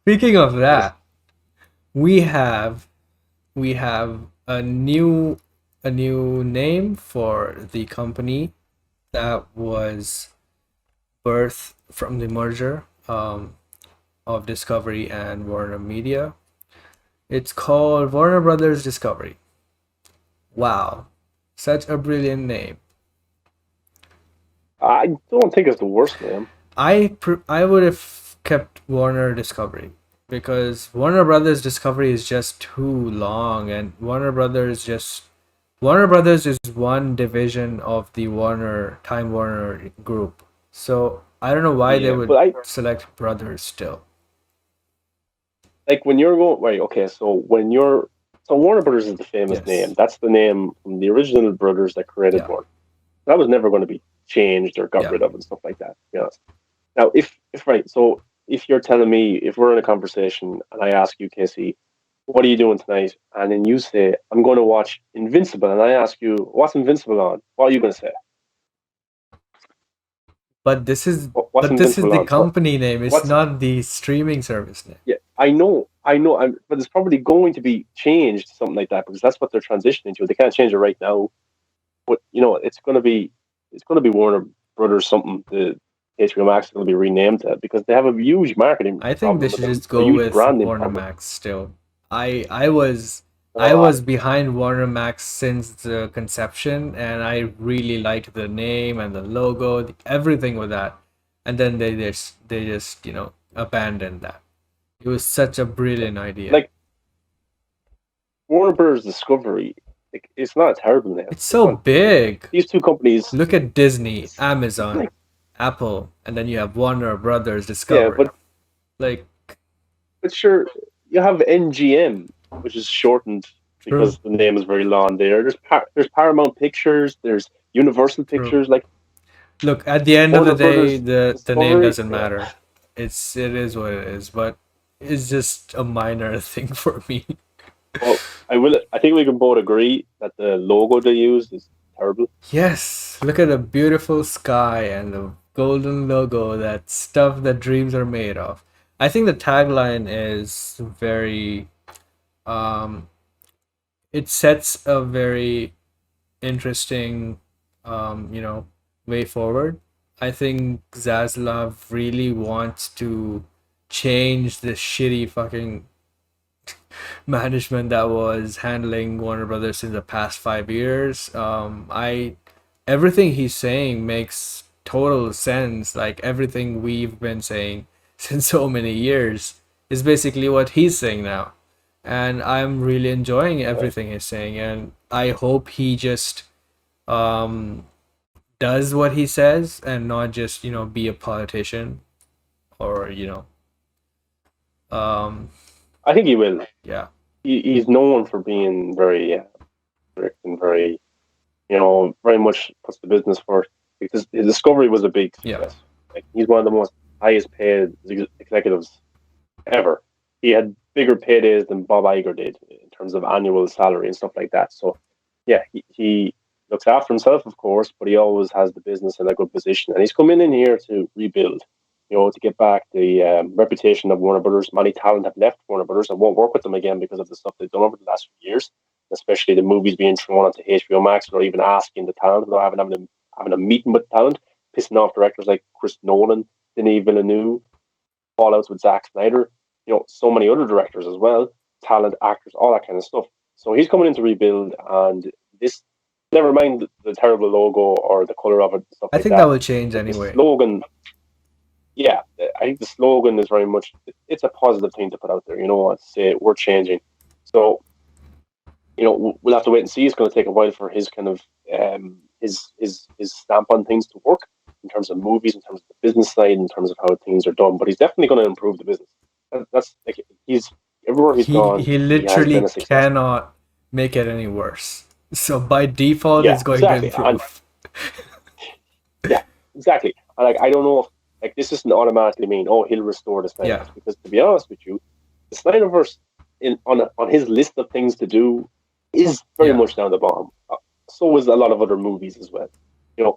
Speaking of Yes. that, we have we have a new name for the company that was birthed from the merger of Discovery and Warner Media. It's called Warner Brothers Discovery. Wow, such a brilliant name. I don't think it's the worst name. I would have kept Warner Discovery because Warner Brothers Discovery is just too long, and Warner Brothers is one division of the Time Warner group. So I don't know why they Yeah, would but I select Brothers still. like when you're going right. Okay, so Warner Brothers is the famous name. Yes. That's the name from the original brothers that created Yeah. Warner. That was never going to be changed or got Yeah. rid of and stuff like that. To be honest. Now, if right, so if you're telling me if we're in a conversation and I ask you, Casey, what are you doing tonight? And then you say, I'm going to watch Invincible, and I ask you, what's Invincible on? What are you going to say? But this is What's but this is Invincible the on? So company name. It's what's not the streaming service name. yeah, I know, but it's probably going to be changed to something like that because that's what they're transitioning to. They can't change it right now, but it's going to be Warner Brothers something. The HBO Max is going to be renamed that because they have a huge marketing I think they problem should with them, just a go huge with branding Warner problem. Max still. I Uh, was behind Warner Max since the conception, and I really liked the name and the logo, everything with that. And then they just abandoned that. It was such a brilliant idea. like Warner Brothers Discovery, it's not a terrible name. It's It's so not like big. these two companies. Look at Disney, It's Amazon, like Apple, and then you have Warner Brothers yeah, Discovery. Like, but sure, you have NGM, which is shortened true, because the name is very long. There's Paramount Pictures, there's Universal true. Pictures, like Look, at the end of the Warner day, Brothers the name Discovery. doesn't Yeah. matter. It is what it is, but it's just a minor thing for me. Well, I think we can both agree that the logo they used is terrible. Yes, look at the beautiful sky and the golden logo, that stuff that dreams are made of. I think the tagline is very um it sets a very interesting way forward. I think Zaslav really wants to change this shitty fucking management that was handling Warner Brothers in the past 5 years. I Everything he's saying makes total sense. Like everything we've been saying since so many years is basically what he's saying now, and I'm really enjoying Yeah. everything he's saying. And I hope he just um, does what he says and not just be a politician or um, I think he will. yeah, He's known for being very strict and very, very much puts the business first because his Discovery was a big yeah. success. Like he's one of the most highest paid executives ever. He had bigger paydays than Bob Iger did in terms of annual salary and stuff like that. So, yeah, he looks after himself, of course, but he always has the business in a good position. And he's coming in here to rebuild, to get back the reputation of Warner Brothers. Many talent have left Warner Brothers and won't work with them again because of the stuff they've done over the last few years, especially the movies being thrown onto HBO Max or even asking the talent without having a meeting with talent, pissing off directors like Chris Nolan, Denis Villeneuve, fallouts with Zack Snyder, so many other directors as well, talent, actors, all that kind of stuff. So he's coming in to rebuild, and this, never mind the terrible logo or the color of it, and stuff I like think that that. will change But the anyway. slogan, yeah, I think the slogan is very much, it's a positive thing to put out there, to say we're changing. So, we'll have to wait and see. It's going to take a while for his kind of his stamp on things to work in terms of movies, in terms of the business side, in terms of how things are done. But he's definitely going to improve the business. That's like he's everywhere he's gone, He he has been literally a success. cannot make it any worse. So by default, Yeah, it's going to exactly, and improve. yeah, exactly. And like I don't know if like this doesn't automatically mean he'll restore the Yeah, Snyderverse because to be honest with you, the Snyderverse on his list of things to do is very yeah. much down the bottom. So is a lot of other movies as well. You know,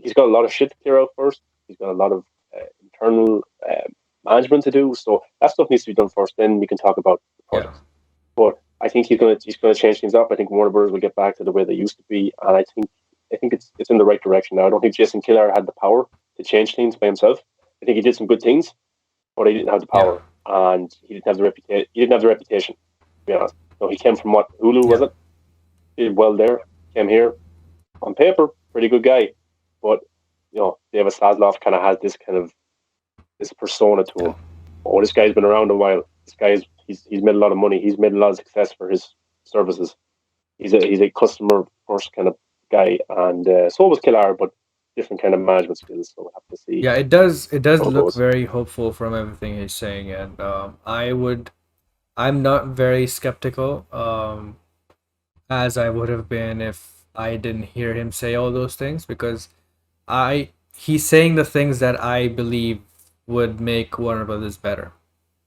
he's got a lot of shit to clear out first. He's got a lot of internal management to do. So that stuff needs to be done first. Then we can talk about the Yeah. project. But I think he's gonna change things up. I think Warner Bros. Will get back to the way they used to be, and I think it's in the right direction now. I don't think Jason Kilar had the power to change things by himself. I think he did some good things, but he didn't have the Yeah. power, and he didn't have the reputation. He didn't have the reputation, to be honest. So he came from what Hulu was Yeah. it? Did well there. Came here on paper, pretty good guy, but David Zaslav kind of has this persona to Yeah. him. Oh, this guy's been around a while. This guy's he's made a lot of money. He's made a lot of success for his services. He's a customer first kind of guy, and so was Killar, but different kind of management skills. So we'll have to see Yeah, it does how it look goes. very hopeful from everything he's saying, and I'm not very skeptical, as I would have been if I didn't hear him say all those things, because he's saying the things that I believe would make Warner Brothers better.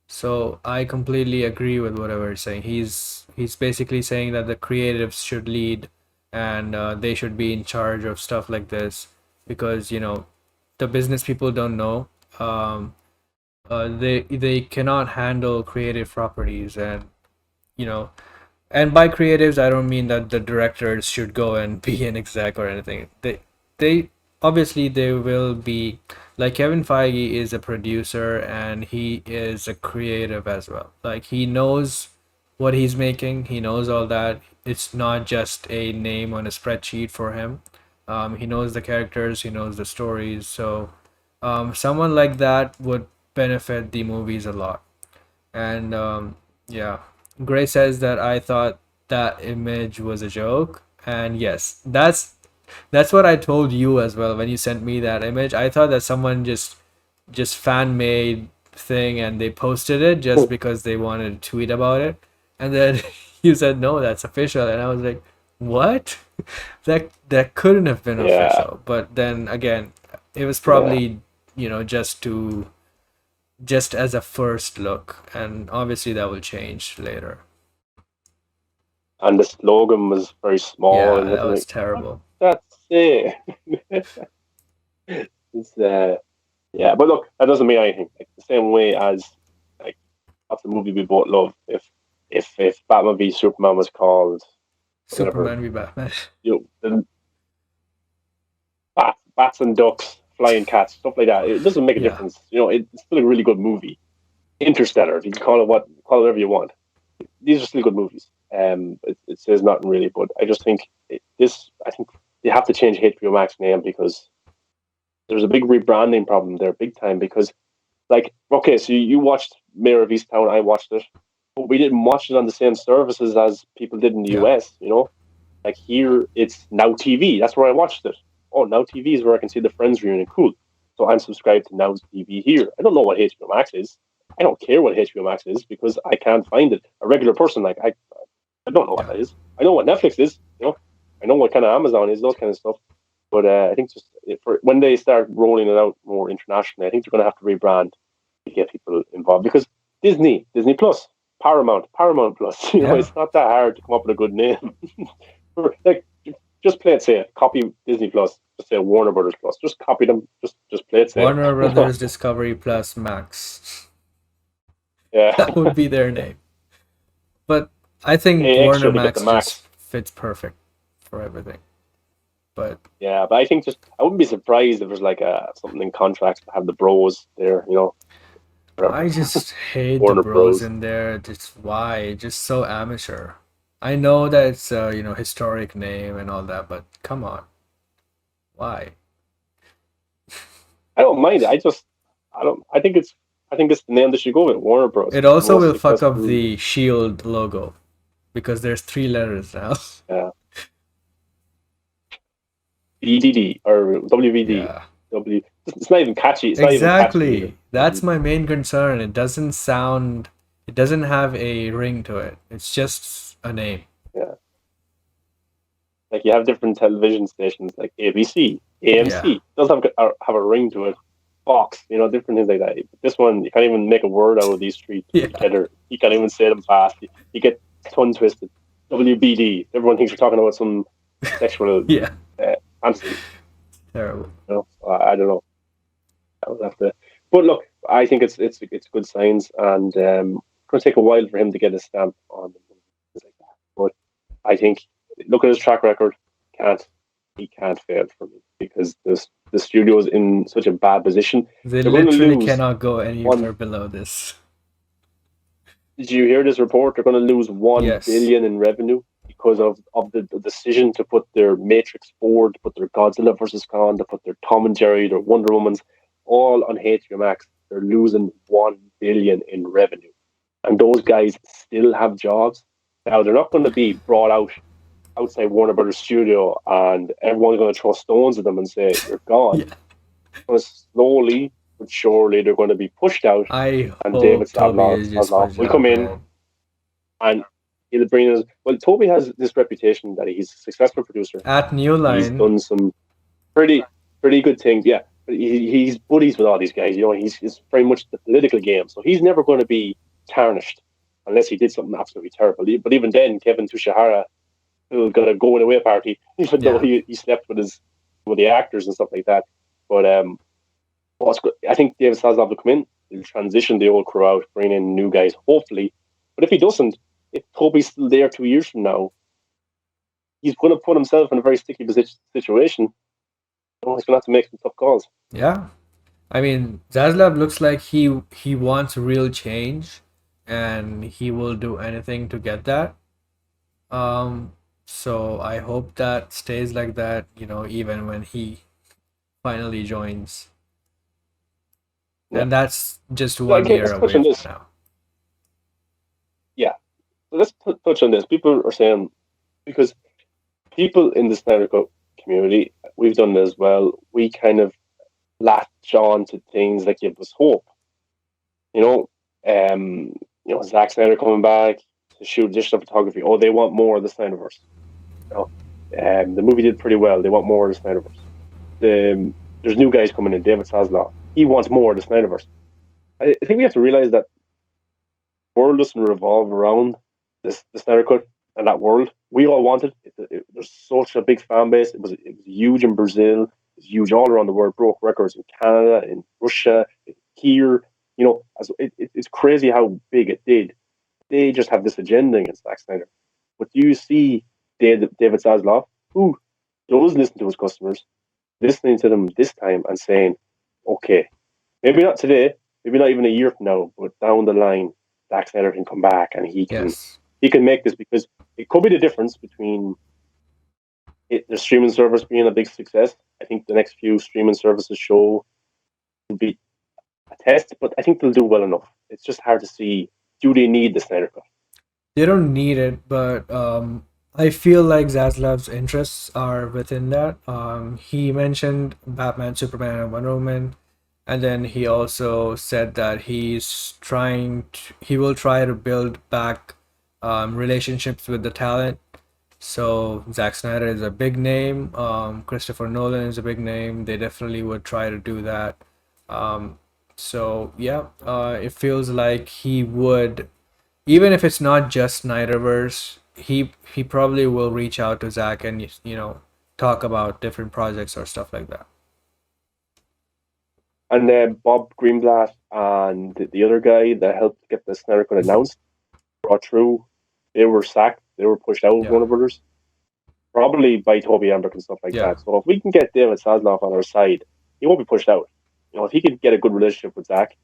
So I completely agree with whatever he's saying. He's basically saying that the creatives should lead, and they should be in charge of stuff like this, because the business people don't know. Um, they cannot handle creative properties, and you know and by creatives, I don't mean that the directors should go and be an exec or anything. They obviously they will be, like Kevin Feige is a producer and he is a creative as well. Like he knows what he's making. He knows all that. It's not just a name on a spreadsheet for him. He knows the characters. He knows the stories. So, someone like that would benefit the movies a lot. And yeah, Gray says that I thought that image was a joke. And yes, that's what I told you as well when you sent me that image. I thought that someone just fan made thing and they posted it just because they wanted to tweet about it. And then you said no, that's official, and I was like, what? That couldn't have been Yeah, official. But then again, it was yeah. probably just as a first look, and obviously that will change later. And the slogan was very small Yeah, and that little. was Like, what? terrible. That's it. It's, yeah, but look, that doesn't mean anything. Like the same way as like what's the movie we both love? If Batman v Superman was called whatever, Superman v Batman. the bats and ducks, flying cats, stuff like that. It doesn't make a Yeah, difference. It's still a really good movie. Interstellar, you can call it whatever you want. These are still good movies. It says nothing really, but I just think I think they have to change HBO Max name because there's a big rebranding problem there, big time. Because like, okay, so you watched Mayor of Easttown, I watched it, but we didn't watch it on the same services as people did in the yeah, US. Like here, it's Now TV. That's where I watched it. Oh, Now TV is where I can see the Friends reunion. Cool. So I'm subscribed to Now TV here. I don't know what HBO Max is. I don't care what HBO Max is because I can't find it. A regular person like I don't know what yeah, that is. I know what Netflix is. I know what kind of Amazon is. Those kind of stuff. But I think just for when they start rolling it out more internationally, I think they're going to have to rebrand to get people involved because Disney Plus, Paramount Plus. yeah. It's not that hard to come up with a good name. Like, just play it safe. Copy Disney Plus. Just say Warner Brothers Plus. Just copy them. Just play it safe. Warner Brothers Discovery Plus Max. Yeah. That would be their name. But I think Pay Warner extra to get the Max just max. fits perfect for everything. But Yeah, but I think just I wouldn't be surprised if there's like something in contracts to have the bros there. I just hate the Warner bros Bros. in there. Just why? Just so amateur. I know that it's a historic name and all that, but come on, why? I don't mind it. I don't. I think it's the name they should go with. Warner Bros. It It's the also most will fuck up successful. the Shield logo because there's three letters now. Uh, BDD or WVD. Yeah, It's not even catchy. It's not even catchy either. exactly. That's my main concern. It doesn't have a ring to it. It's just a name. Yeah, like you have different television stations like ABC, Yeah, AMC. It does have a ring to it. Fox, different things like that. But this one, you can't even make a word out of these three yeah, together. You can't even say them fast. You get tongue twisted. WBD. Everyone thinks you're talking about some sexual yeah. fantasy. Terrible. I don't know. I would have to. But look, I think it's good signs, and it's going to take a while for him to get a stamp on the movies like that. But I think, look at his track record, can't he can't fail for me because the studio is in such a bad position. They They're going to literally lose cannot go one. anywhere below this. Did you hear this report? They're going to lose 1 Yes. billion in revenue because of the decision to put their Matrix 4, to put their Godzilla versus Kong, to put their Tom and Jerry, their Wonder Woman's, all on HBO Max. They're losing 1 billion in revenue, and those guys still have jobs. Now they're not going to be brought out outside Warner Brothers studio, and everyone's going to throw stones at them and say you're gone. Yeah. But slowly but surely, they're going to be pushed out, I and David hope Toby Zaslav, is just Zaslav pushed will come out, in man. and he'll bring us. Well, Toby has this reputation that he's a successful producer. At New He's Line, done some pretty pretty good things. Yeah, but he's buddies with all these guys. You know, he's very much the political game, so he's never going to be tarnished unless he did something absolutely terrible. But even then, Kevin Tushihara still got a going away party, even though yeah. he slept with the actors and stuff like that. But what's good, I think David Zaslav will come in, he'll transition the old crew out, bring in new guys, hopefully. But if he doesn't, if Toby's still there 2 years from now, he's going to put himself in a very sticky situation. He's going to have to make some tough calls. Yeah. I mean, Zaslav looks like he wants real change, and he will do anything to get that. Um, so I hope that stays like that, even when he finally joins. Yeah. And that's just So, one okay, year let's touch away on from this. now. Yeah. So let's touch on this. People are saying, because people in the Snyder Cut community, we've done this as well, we kind of latch on to things that give us hope. You know, Zack Snyder coming back to shoot additional photography. Oh, they want more of the Snyderverse. You know, the movie did pretty well. They want more of the Snyderverse. There's new guys coming in. David Zaslav. He wants more of the Snyderverse. I think we have to realize that the world doesn't revolve around the Snyder Cut and that world. We all want it. There's such a big fan base. It was huge in Brazil. It was huge all around the world. Broke records in Canada, in Russia, here. It's crazy how big it did. They just have this agenda against Zack Snyder. But do you see David Zaslav, who does listen to his customers, listening to them this time and saying, okay, maybe not today, maybe not even a year from now, but down the line, Zack Snyder can come back and Yes. he can make this, because it could be the difference between the streaming service being a big success. I think the next few streaming services show will be a test, but I think they'll do well enough. It's just hard to see, do they need the Snyder Cut? They don't need it, but I feel like Zaslav's interests are within that. He mentioned Batman, Superman, and Wonder Woman, and then he also said that he will try to build back relationships with the talent. So Zack Snyder is a big name. Christopher Nolan is a big name. They definitely would try to do that. Um, so yeah, it feels like he would, even if it's not just Snyderverse, he probably will reach out to Zack and talk about different projects or stuff like that. And then Bob Greenblatt and the other guy that helped get the Snyder Cut announced, brought through, they were sacked. They were pushed out of Yeah, Warner Brothers, probably by Toby Emmerich and stuff like yeah, that. So if we can get David Zaslav on our side, he won't be pushed out. If he can get a good relationship with Zack,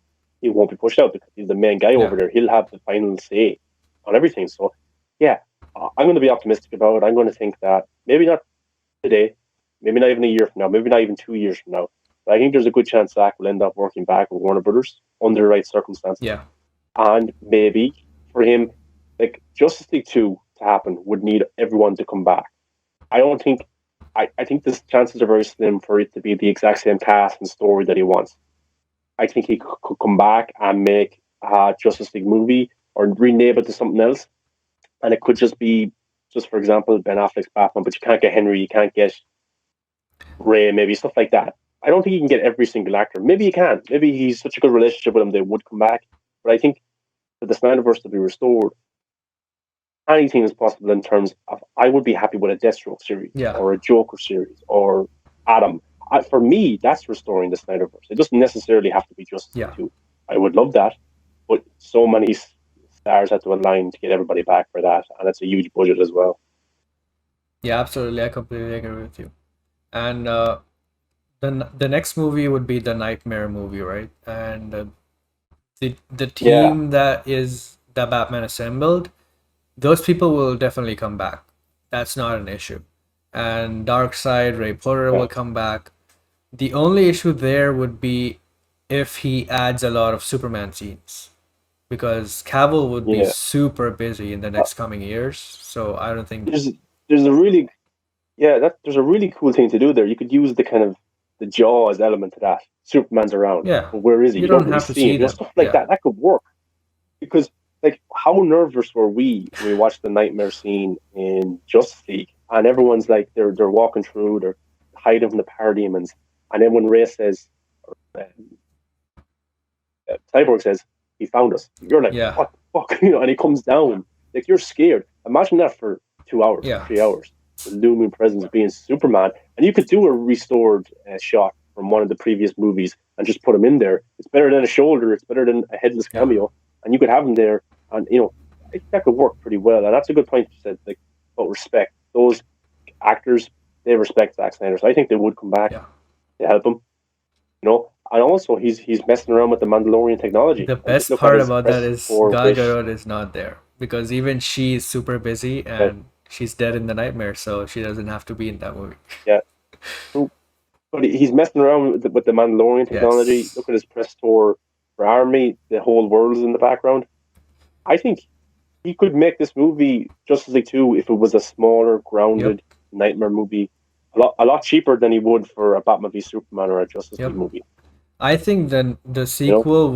he won't be pushed out because he's the main guy yeah. over there. He'll have the final say on everything. So, yeah, I'm going to be optimistic about it. I'm going to think that maybe not today, maybe not even a year from now, maybe not even 2 years from now. But I think there's a good chance Zack will end up working back with Warner Brothers under the right circumstances. Yeah. And maybe for him, like Justice League 2 to happen would need everyone to come back. I don't think I think the chances are very slim for it to be the exact same cast and story that he wants. I think he could come back and make a Justice League movie or rename it to something else. And it could just be, just for example, Ben Affleck's Batman, but you can't get Henry, you can't get Ray, maybe stuff like that. I don't think you can get every single actor. Maybe you can. Maybe he's such a good relationship with him they would come back. But I think for the Snyderverse to be restored, anything is possible in terms of I would be happy with a Deathstroke series Yeah. or a Joker series or Adam. For me, that's restoring the Snyderverse. It doesn't necessarily have to be Justice Yeah. League 2. I would love that, but so many stars had to align to get everybody back for that, and it's a huge budget as well. Yeah, absolutely. I completely agree with you. And the next movie would be the Nightmare movie, right? And the Yeah, team that Batman assembled, those people will definitely come back. That's not an issue. And Darkseid, Ray Porter yeah, will come back. The only issue there would be if he adds a lot of Superman scenes, because Cavill would be yeah. super busy in the Uh, next coming years. So I don't think. there's there's a really there's a really cool thing to do there. You could use the kind of the Jaws element to that. Superman's around, Yeah, but where is he? you You don't don't really have to see him. see You know, them. stuff like Yeah, that. That could work because, like, how nervous were we when we watched the nightmare scene in Justice League, and everyone's like they're walking through, they're hiding from the parademons, and then when Ray says, uh, Cyborg says, he found us. You're like, yeah, what the fuck? You know, and he comes down. Like, you're scared. Imagine that for 2 hours, yeah, 3 hours. The looming presence being Superman. And you could do a restored shot from one of the previous movies and just put him in there. It's better than a shoulder. It's better than a headless yeah. cameo. And you could have him there. And, you know, I think that could work pretty well. And that's a good point you said, like, about respect. Those actors, they respect Zack Snyder. So I think they would come back Yeah. to help him, you know. And also, he's messing around with the Mandalorian technology. The And just best look at part his about that press is for Gal with Gadot is not there because even she is super busy uh, and she's dead in the nightmare, so she doesn't have to be in that movie. yeah. But he's messing around with the Mandalorian technology. Yes. Look at his press tour for Army. The whole world is in the background. I think he could make this movie Justice League 2 if it was a smaller, Yep. grounded nightmare movie. A lot cheaper than he would for a Batman v Superman or a Justice League Yep. movie. I think then the You know? sequel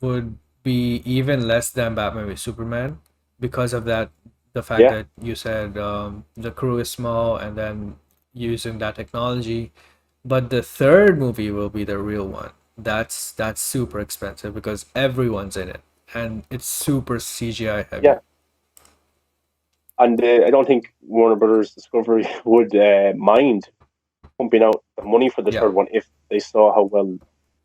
would be even less than Batman v Superman because of that the fact Yeah, that you said the crew is small and then using that technology. But the third movie will be the real one. That's super expensive because everyone's in it and it's super CGI heavy. yeah. And I don't think Warner Brothers Discovery would mind pumping out the money for the Yeah. third one if they saw how well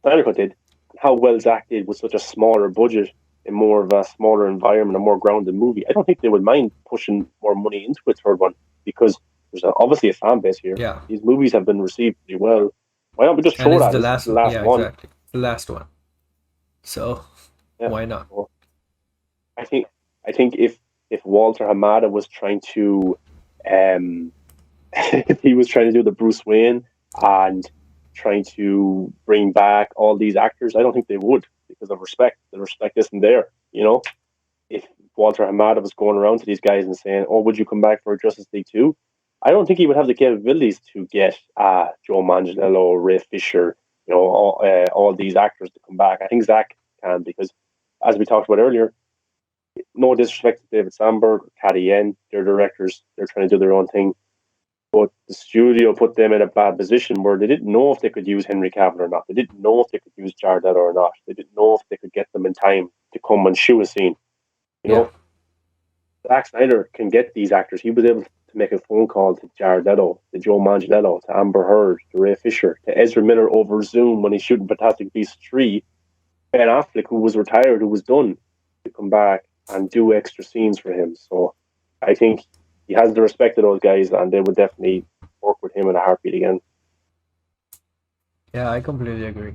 Snyder Cut did and how well Zack did with such a smaller budget and more of a smaller environment, a more grounded movie. I don't think they would mind pushing more money into a third one because there's obviously a fan base here. Yeah. These movies have been received pretty well. Why don't we just And throw it's that? the This is last the one. last Yeah, one. exactly. The last one. So Yeah. why not? So I think if Walter Hamada was trying to um if he was trying to do the Bruce Wayne and trying to bring back all these actors, I don't think they would because of respect. The respect isn't there, you know. If Walter Hamada was going around to these guys and saying, "Oh, would you come back for Justice League 2?" I don't think he would have the capabilities to get Joe Manganiello, Ray Fisher, you know, all these actors to come back. I think Zack can because, as we talked about earlier, no disrespect to David Sandberg, Cathy Yen, they're directors. They're trying to do their own thing, but the studio put them in a bad position where they didn't know if they could use Henry Cavill or not. They didn't know if they could use Jared Leto or not. They didn't know if they could get them in time to come and shoot a scene. You Yeah. know, Zack Snyder can get these actors. He was able to make a phone call to Jared Leto, to Joe Manganiello, to Amber Heard, to Ray Fisher, to Ezra Miller over Zoom when he's shooting Fantastic Beasts 3, Ben Affleck, who was retired, who was done, to come back and do extra scenes for him. So I think he has the respect of those guys, and they would definitely work with him in a heartbeat again. Yeah, I completely agree.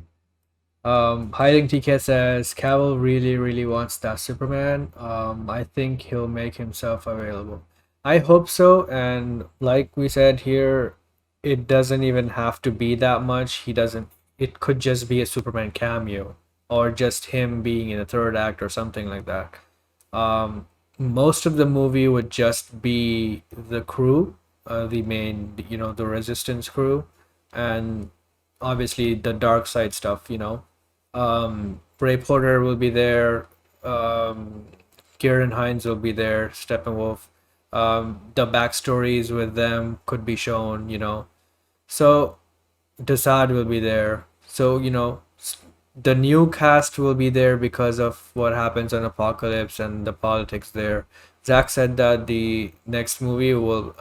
Hiding TK says Cavill really, really wants that Superman. I think he'll make himself available. I hope so. And like we said here, it doesn't even have to be that much. He doesn't. It could just be a Superman cameo, or just him being in a third act or something like that. Most of the movie would just be the crew, the main, the Resistance crew, and obviously the dark side stuff. Bray Porter will be there. Um, Kieran Hines will be there. Steppenwolf. The backstories with them could be shown. So Desaad will be there. So the new cast will be there because of what happens on Apocalypse and the politics there. Zack said that the next movie will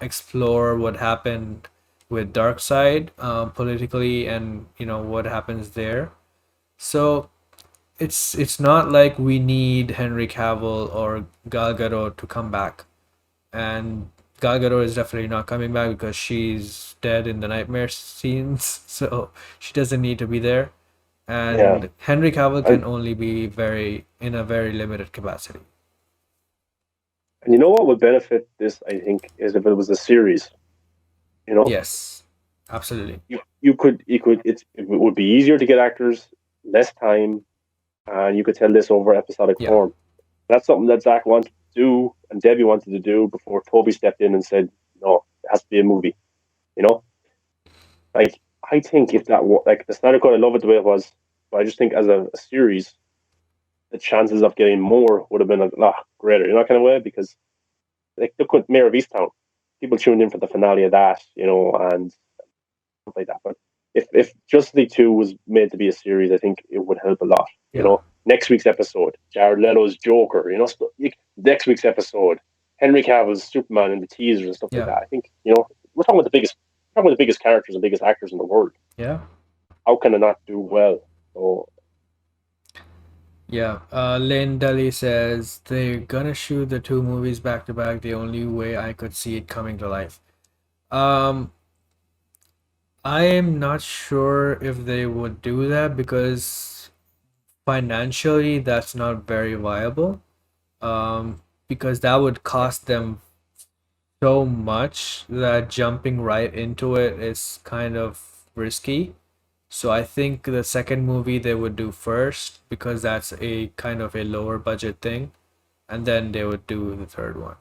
explore what happened with Darkseid politically and what happens there. So it's not like we need Henry Cavill or Gal Gadot to come back, and Gal Gadot is definitely not coming back because she's dead in the nightmare scenes, so she doesn't need to be there. Yeah, And Henry Cavill and can only be very in a very limited capacity. and you know what would benefit this? I think is if it was a series. You know, Yes, absolutely. it would be easier to get actors, less time, and you could tell this over episodic Yeah, form. That's something that Zach wanted to do and Debbie wanted to do before Toby stepped in and said, "No, it has to be a movie." You know, like I think if like the Snyder Cut, I love it the way it was, but I just think as a series, the chances of getting more would have been a lot greater. You know, that kind of way because like look at Mayor of Easttown, people tuned in for the finale of that, and stuff like that. But if Justice League 2 was made to be a series, I think it would help a lot. yeah, Next week's episode, Jared Leto's Joker. Next week's episode, Henry Cavill's Superman and the teasers and stuff like yeah, that. I think we're talking about the biggest characters and biggest actors in the world. yeah, How can it not do well? So yeah. Lynn Deli says they're gonna shoot the two movies back to back. The only way I could see it coming to life. Um, I am not sure if they would do that because financially that's not very viable. Because that would cost them so much that jumping right into it is kind of risky. So I think the second movie they would do first because that's a kind of a lower budget thing, and then they would do the third one.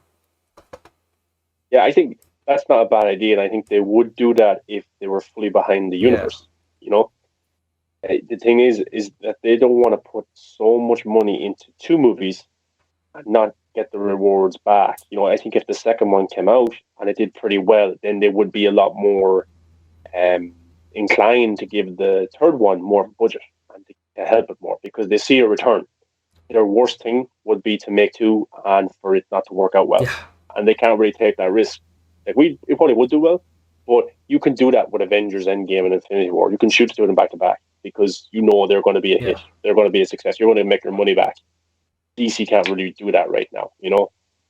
yeah, I think that's not a bad idea, and I think they would do that if they were fully behind the Yeah, universe. You know, the thing is that they don't want to put so much money into two movies and not get the rewards back. I think if the second one came out and it did pretty well, then they would be a lot more um, inclined to give the third one more budget and to help it more because they see a return. Their worst thing would be to make two and for it not to work out well, yeah, and they can't really take that risk. Like we probably would do well, but you can do that with Avengers Endgame and Infinity War. You can shoot two of them back to back because they're going to be a hit. yeah, They're going to be a success. You're going to make your money back. DC can't really do that right now.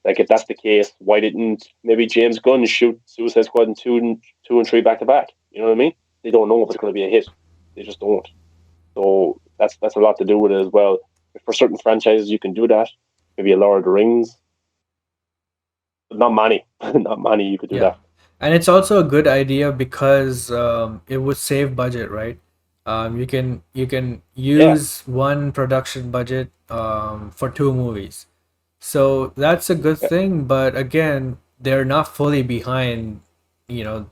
Like if that's the case, why didn't maybe James Gunn shoot Suicide Squad and two and three back to back? You know what I mean? They don't know if it's going to be a hit. They just don't. So that's a lot to do with it as well. For certain franchises, you can do that. Maybe a Lord of the Rings, but not many. Not many. You could do yeah. that. And it's also a good idea because it would save budget, right? You can Yeah, use one production budget for two movies. So that's a good yeah, thing, but again, they're not fully behind,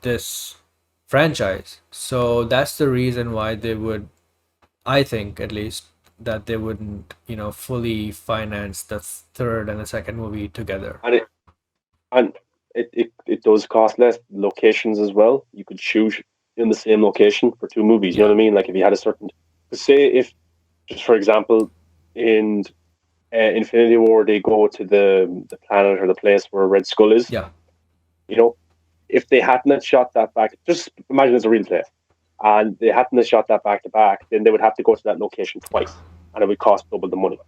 this franchise. So that's the reason why they would, I think at least, that they wouldn't, fully finance the third and the second movie together. and it does cost less. Locations as well. You could shoot in the same location for two movies. You know Yeah, what I mean? Like if you had a certain, say if just for example, in Infinity War they go to the planet or the place where Red Skull is. yeah, You know, if they hadn't have shot that back, just imagine it's a real place, and they hadn't have shot that back to back, then they would have to go to that location twice, and it would cost double the money.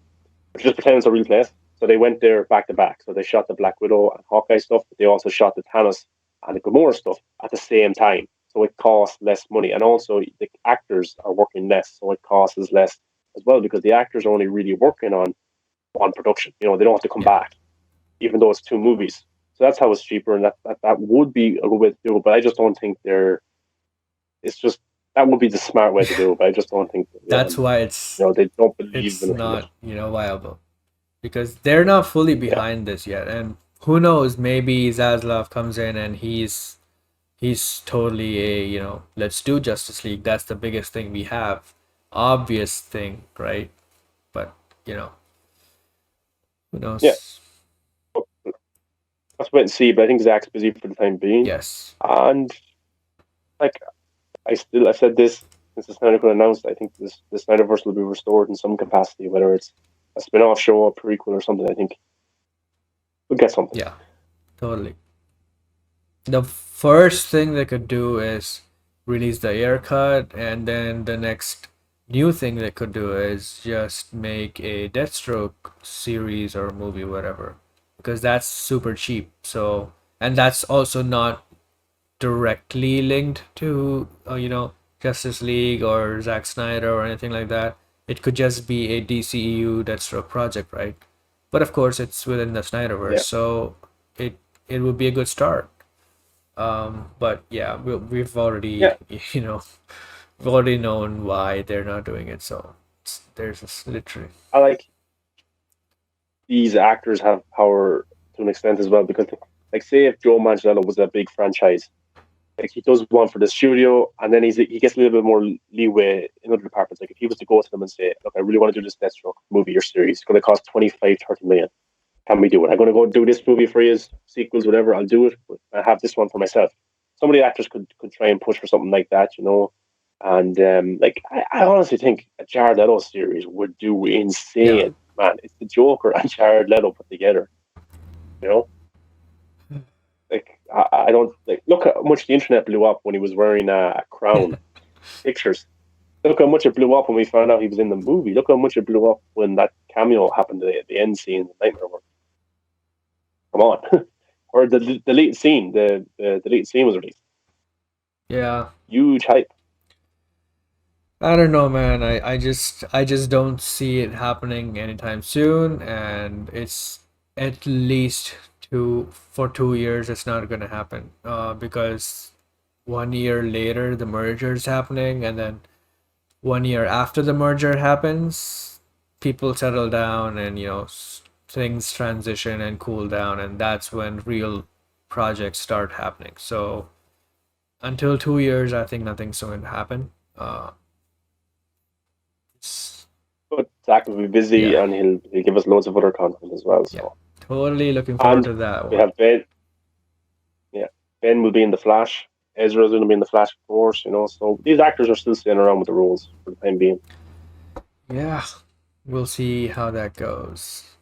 But just pretend it's a real place. So they went there back to back. So they shot the Black Widow and Hawkeye stuff, but they also shot the Thanos and the Gamora stuff at the same time. So it costs less money, and also the actors are working less, so it costs less as well because the actors are only really working on production. They don't have to come yeah. back, even though it's two movies. So that's how it's cheaper, and that would be a good way to do it. But I just don't think they're. It's just that would be the smart way to do it. But I just don't think That's why it's they don't believe it's in it. not, viable because they're not fully Yeah, behind this yet. And who knows, maybe Zaslav comes in and he's totally a, let's do Justice League. That's the biggest thing we have. Obvious thing, right? But, who yeah. knows? Let's wait and see. But I think Zach's busy for the time being, Yes. and like I've said this since the Snyder Cut announced. I think the Snyderverse will be restored in some capacity, whether it's a spin-off show, a prequel, or something. I think we'll get something. Yeah, totally. The first thing they could do is release the air cut, and then the next new thing they could do is just make a Deathstroke series or movie, whatever, because that's super cheap. So, and that's also not directly linked to Justice League or Zack Snyder or anything like that. It could just be a DCEU Deathstroke project, right? But of course, it's within the Snyderverse, Yeah, so it it would be a good start. But yeah, we've already, yeah. we've already known why they're not doing it. So there's this literally, I like these actors have power to an extent as well because, like, say if Joe Manganiello was a big franchise, like he does one for the studio, and then he gets a little bit more leeway in other departments. Like if he was to go to them and say, "Look, I really want to do this Deathstroke movie or series. It's going to cost 25, 30 million. Can we do it? I'm going to go do this movie for you, sequels, whatever. I'll do it. But I have this one for myself." Some of the actors could try and push for something like that, And like I honestly think a Jared Leto series would do yeah. insane, man. It's the Joker and Jared Leto put together, you know. Like I don't like look how much the internet blew up when he was wearing a crown. Pictures. Look how much it blew up when we found out he was in the movie. Look how much it blew up when that cameo happened at the end scene, the Nightmare World. Come on, or the deleted scene. The deleted scene was released. Yeah. Huge hype. I don't know, man. I just don't see it happening anytime soon, and it's at least 2 years. It's not gonna happen. Because 1 year later the merger is happening, and then 1 year after the merger happens, people settle down, and things transition and cool down, and that's when real projects start happening. So until 2 years, I think nothing's going to happen. It's, But Zack will be busy yeah, and he'll give us loads of other content as well. yeah, So totally looking forward and to that we one. have Ben. Yeah, Ben will be in the Flash. Ezra's going to be in the Flash, of course. So these actors are still staying around with the roles for the time being. Yeah, we'll see how that goes.